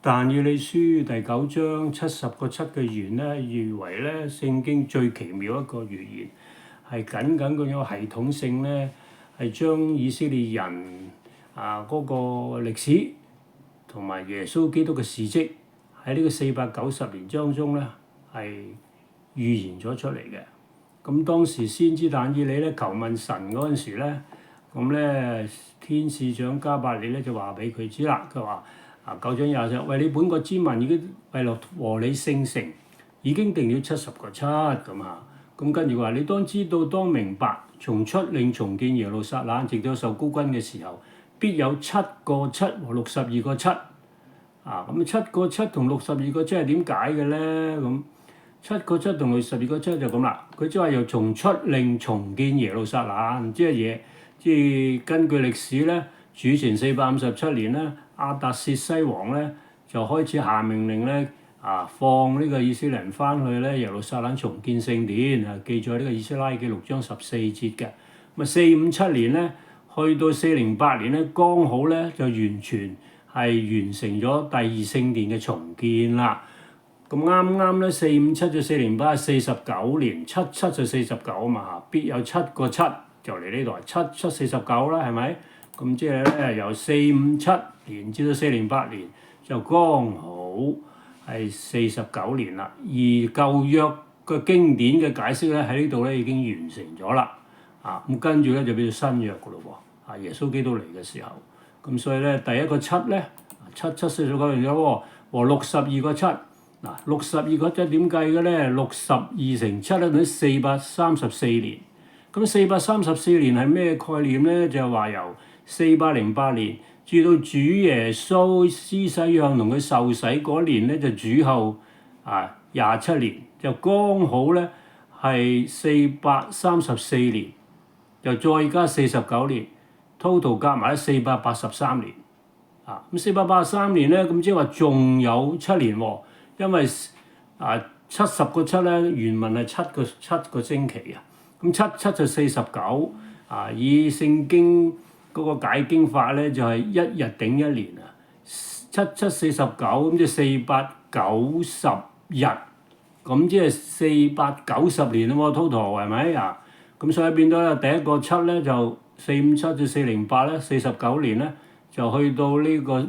但以理書第9章70個7嘅預言咧，譽為咧聖經最奇妙一個預言，係緊緊咁有系統性咧，係將以色列人嗰個歷史同埋耶穌基督嘅事蹟喺呢個490年當中咧係預言咗出嚟嘅。咁當時先知但以理咧求問神嗰陣時咧，咁咧天使長加百列咧就話俾佢知啦，佢話9章20節，為你本國之民已經為落和你聖城已經定了70個7咁啊。咁跟住話你當知道當明白，從出令重建耶路撒冷直到受膏君嘅時候，必有7個7和62個7。咁7個7同62個7係點解嘅咧？咁7個7同62個7就咁啦。佢即係話又從出令重建耶路撒冷，即係根據歷史咧，主前457年咧，亞達薛西王咧就開始下命令咧，放呢個以色列人翻去咧耶路撒冷重建聖殿，記載呢個以斯拉記6章14節嘅。咁457年咧，去到408年咧，剛好咧就完全係完成咗第二聖殿嘅重建啦。咁啱啱咧457就408係49年，77就49啊嘛，必有7個7就嚟呢度，7 7 49啦，係咪？咁即係咧由457年至到408年就剛好係49年啦。而舊約嘅經典嘅解釋咧喺呢度咧已經完成咗啦。咁跟住咧就變咗新約噶咯喎。耶穌基督嚟嘅時候，咁所以咧第一個7咧7 7 49年咗喎，和62個7。62個7點計嘅咧？62乘7咧等於434年。咁434年係咩概念咧？就係話由408年至到主耶穌施洗約翰同佢受洗嗰年咧，就主後27年，就剛好咧係434年，就再加49年 ，total 加埋咧483年。咁483年咧，咁即係話仲有7年喎，因為70個7咧原文係7個星期啊。咁7就49，以聖經嗰個解經法咧就係一日頂一年啊，7 7 49，咁即係490日，咁即係490年喎 total 係咪啊？咁所以變咗咧第一個7咧就457至408咧49年咧就去到呢個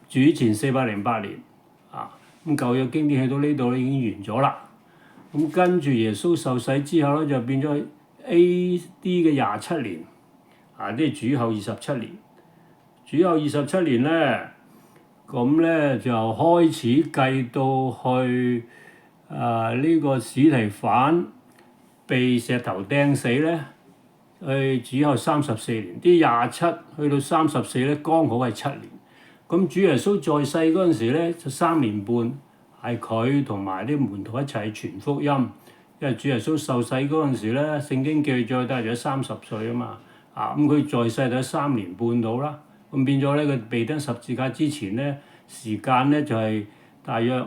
主前408年咁舊約經典去到呢度已經完咗啦。咁跟住耶穌受洗之後咧，就變咗 A.D. 嘅27年，即係主後27年。主後27年咧，咁咧就開始計到去呢個司提反被石頭釘死咧，去主後34年。啲27去到34咧，剛好係7年。咁主耶穌在世嗰陣時咧，就3年半。係佢同埋啲門徒一齊傳福音，因為主耶穌受洗嗰陣時咧，聖經記載都係咗30歲啊嘛，咁佢在世就3年半到啦，咁變咗咧佢被釘十字架之前咧時間咧就係大約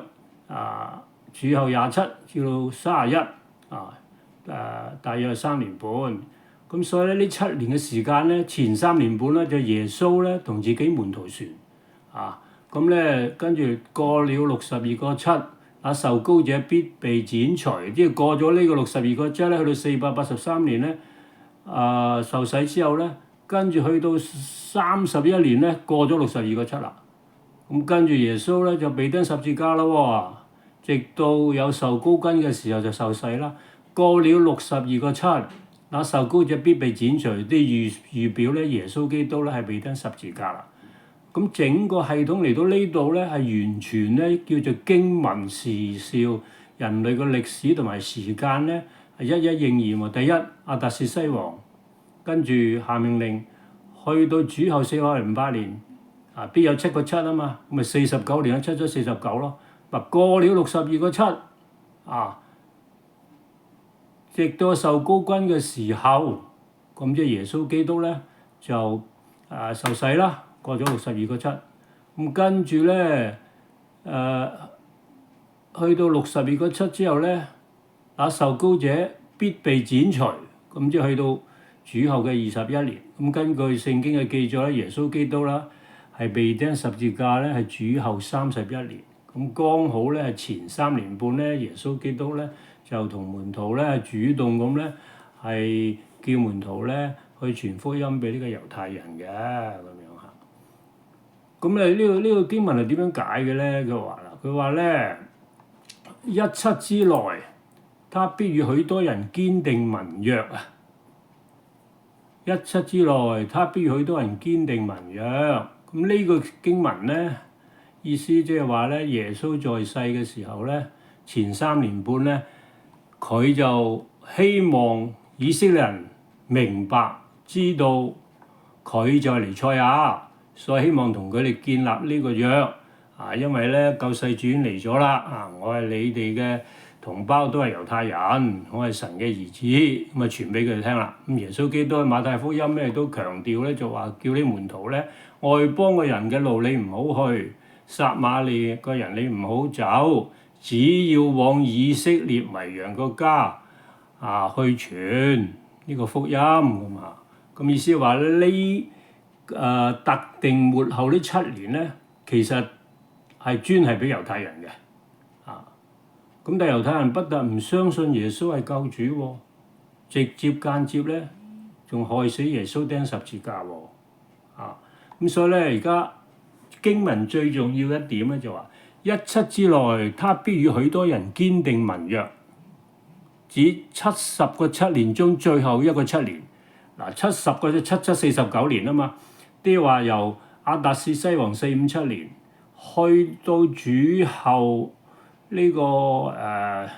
主後27至到31大約3年半，咁所以咧呢7年嘅時間咧前3年半咧就耶穌咧同自己門徒傳咁咧，跟住過了62個7，受膏者必被剪除。即係過咗呢個62個7咧，去到483年咧，受洗之後咧，跟住去到31年咧，過咗62個7啦。咁跟住耶穌咧就被釘十字架啦喎，直到有受膏君嘅時候就受洗啦。過了62個7，受膏者必被剪除，啲預表咧耶穌基督咧係被釘十字架啦。咁整個系統嚟到呢度咧，係完全咧叫做經文時兆，人類嘅歷史同埋時間咧係一一應驗喎。第一，亞達薛西王跟住下命令，去到主後408年，必有7個7啊嘛，咁咪49年7 7 49咯。過了62個7，直到受膏君嘅時候，咁即係耶穌基督咧就受洗啦。過咗62個7，咁跟住咧去到62個7之後咧，受膏者必被剪除，咁即係去到主後嘅21年。咁根據聖經嘅記載咧，耶穌基督啦係被釘十字架咧係主後31年，咁剛好咧係前3年半咧，耶穌基督咧就同門徒咧主動咁咧係叫門徒咧去傳福音俾呢個猶太人嘅咁樣嚇。咁呢個經文係點樣解嘅咧？佢話咧17之內，他必與許多人堅定盟約啊！17之內，他必與許多人堅定盟約。咁呢個經文咧，意思即係話咧，耶穌在世嘅時候咧，前3年半咧，佢就希望以色列人明白知道佢就係彌賽亞，所以希望同佢哋建立呢個約啊，因為咧救世主已經嚟咗啦啊！我係你哋嘅同胞，都係猶太人，我係神嘅兒子，咁啊傳俾佢哋聽啦。咁耶穌基督喺馬太福音咧都強調咧，就話叫啲門徒咧，外邦嘅人嘅路你唔好去，撒瑪利亞嘅人你唔好走，只要往以色列為羊個家啊去傳呢個福音咁啊。咁意思話呢特定末後呢7年咧，其實係專係俾猶太人嘅。咁但係猶太人不但唔相信耶穌係救主喎，直接間接咧仲害死耶穌釘十字架喎，咁所以咧而家經文最重要一點咧就話17之內，他必與許多人堅定盟約，指70個7年中最後一個7年。嗱，70個749年啊嘛，即係話由亞達薛西王457年去到主後呢個